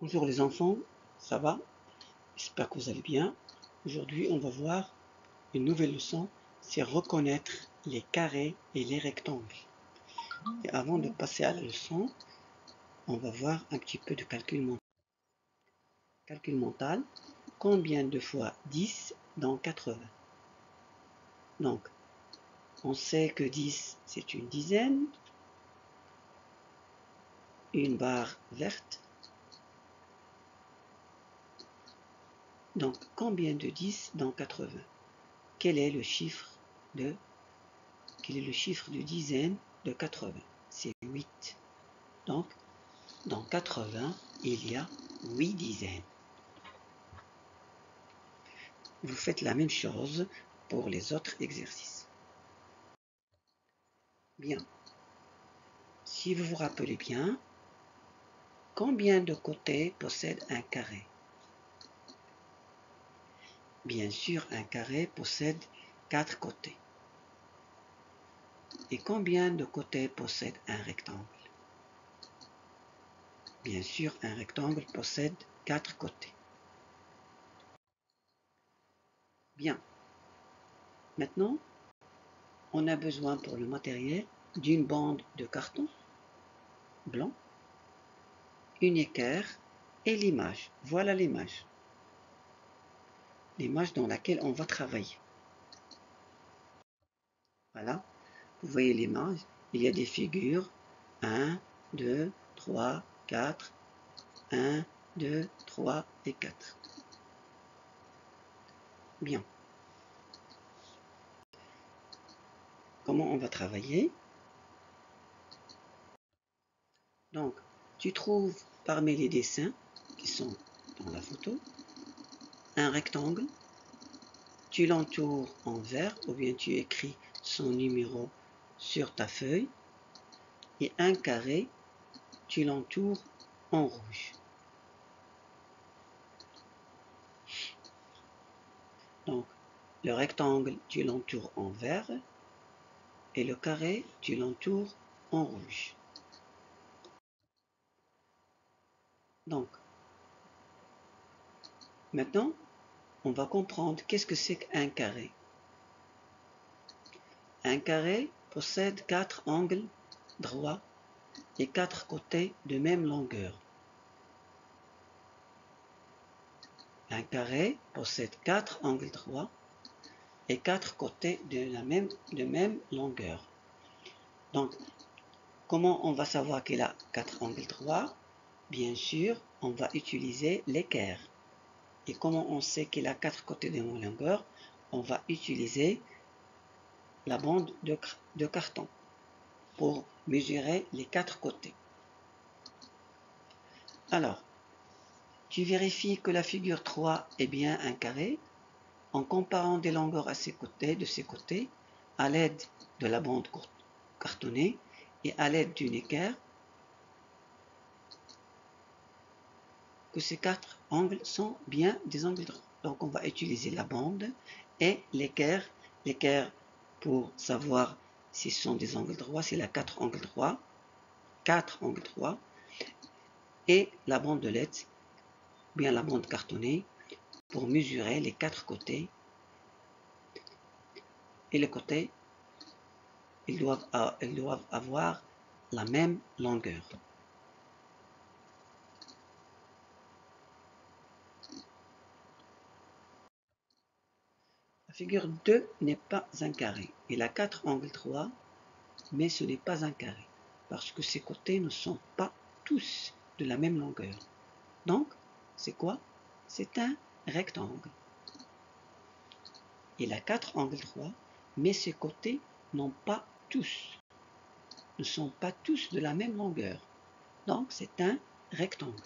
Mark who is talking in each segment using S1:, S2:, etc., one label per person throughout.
S1: Bonjour les enfants, ça va? J'espère que vous allez bien. Aujourd'hui, on va voir une nouvelle leçon, c'est reconnaître les carrés et les rectangles. Et avant de passer à la leçon, on va voir un petit peu de calcul mental. Calcul mental, combien de fois 10 dans 80? Donc, on sait que 10, c'est une dizaine, une barre verte. Donc, combien de 10 dans 80? Quel est le chiffre de dizaine de 80? C'est 8. Donc, dans 80, il y a 8 dizaines. Vous faites la même chose pour les autres exercices. Bien. Si vous vous rappelez bien, combien de côtés possède un carré? Bien sûr, un carré possède 4 côtés. Et combien de côtés possède un rectangle? Bien sûr, un rectangle possède 4 côtés. Bien. Maintenant, on a besoin pour le matériel d'une bande de carton blanc, une équerre et l'image. Voilà l'image. L'image dans laquelle on va travailler. Voilà. Vous voyez l'image. Il y a des figures. 1, 2, 3, 4. 1, 2, 3 et 4. Bien. Comment on va travailler? Donc, tu trouves parmi les dessins qui sont dans la photo un rectangle. Tu l'entoures en vert ou bien tu écris son numéro sur ta feuille. Et un carré, tu l'entoures en rouge. Donc, le rectangle, tu l'entoures en vert et le carré, tu l'entoures en rouge. Donc, maintenant, on va comprendre qu'est-ce que c'est qu'un carré. Un carré possède 4 angles droits et 4 côtés de même longueur. Un carré possède 4 angles droits et 4 côtés de même longueur. Donc, comment on va savoir qu'il a 4 angles droits? Bien sûr, on va utiliser l'équerre. Et comment on sait qu'il a 4 côtés de même longueur? On va utiliser la bande de carton pour mesurer les 4 côtés. Alors, tu vérifies que la figure 3 est bien un carré en comparant des longueurs de ses côtés à l'aide de la bande cartonnée et à l'aide d'une équerre, que ces 4 angles sont bien des angles droits. Donc on va utiliser la bande et l'équerre pour savoir si ce sont des angles droits, c'est la 4 angles droits, et la bande de LED, bien la bande cartonnée, pour mesurer les 4 côtés. Et les côtés, ils doivent avoir la même longueur. La figure 2 n'est pas un carré. Il a 4 angles droits, mais ce n'est pas un carré, parce que ses côtés ne sont pas tous de la même longueur. Donc, c'est quoi? C'est un rectangle. Il a 4 angles droits, mais ses côtés ne sont pas tous de la même longueur. Donc, c'est un rectangle.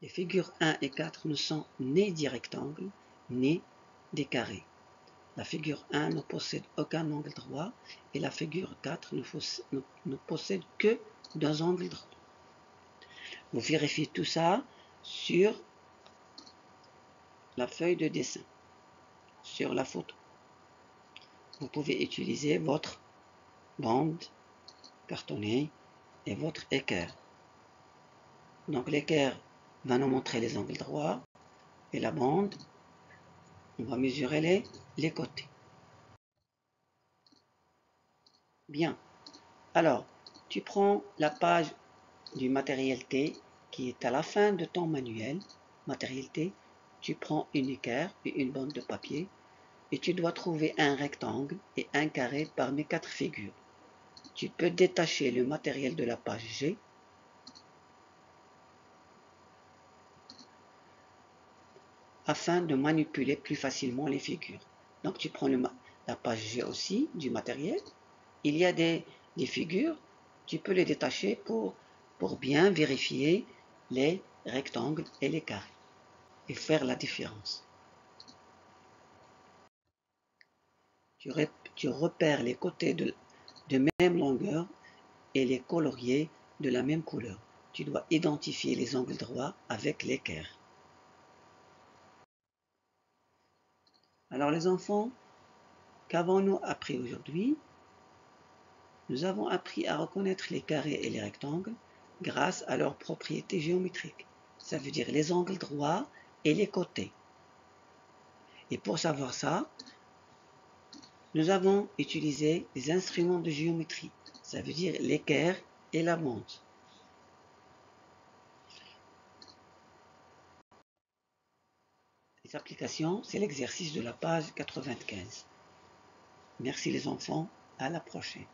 S1: Les figures 1 et 4 ne sont ni des rectangles, ni des carrés. La figure 1 ne possède aucun angle droit et la figure 4 ne possède que 2 angles droits. Vous vérifiez tout ça sur la feuille de dessin, sur la photo. Vous pouvez utiliser votre bande cartonnée et votre équerre. Donc l'équerre va nous montrer les angles droits et la bande, on va mesurer les côtés. Bien. Alors, tu prends la page du matériel T qui est à la fin de ton manuel. Matériel T, tu prends une équerre et une bande de papier et tu dois trouver un rectangle et un carré parmi 4 figures. Tu peux détacher le matériel de la page G afin de manipuler plus facilement les figures. Donc tu prends la page G aussi du matériel. Il y a des figures, tu peux les détacher pour bien vérifier les rectangles et les carrés et faire la différence. Tu repères les côtés de même longueur et les colorier de la même couleur. Tu dois identifier les angles droits avec l'équerre. Alors les enfants, qu'avons-nous appris aujourd'hui? Nous avons appris à reconnaître les carrés et les rectangles grâce à leurs propriétés géométriques. Ça veut dire les angles droits et les côtés. Et pour savoir ça, nous avons utilisé les instruments de géométrie. Ça veut dire l'équerre et la bande. Les applications, c'est l'exercice de la page 95. Merci les enfants, à la prochaine.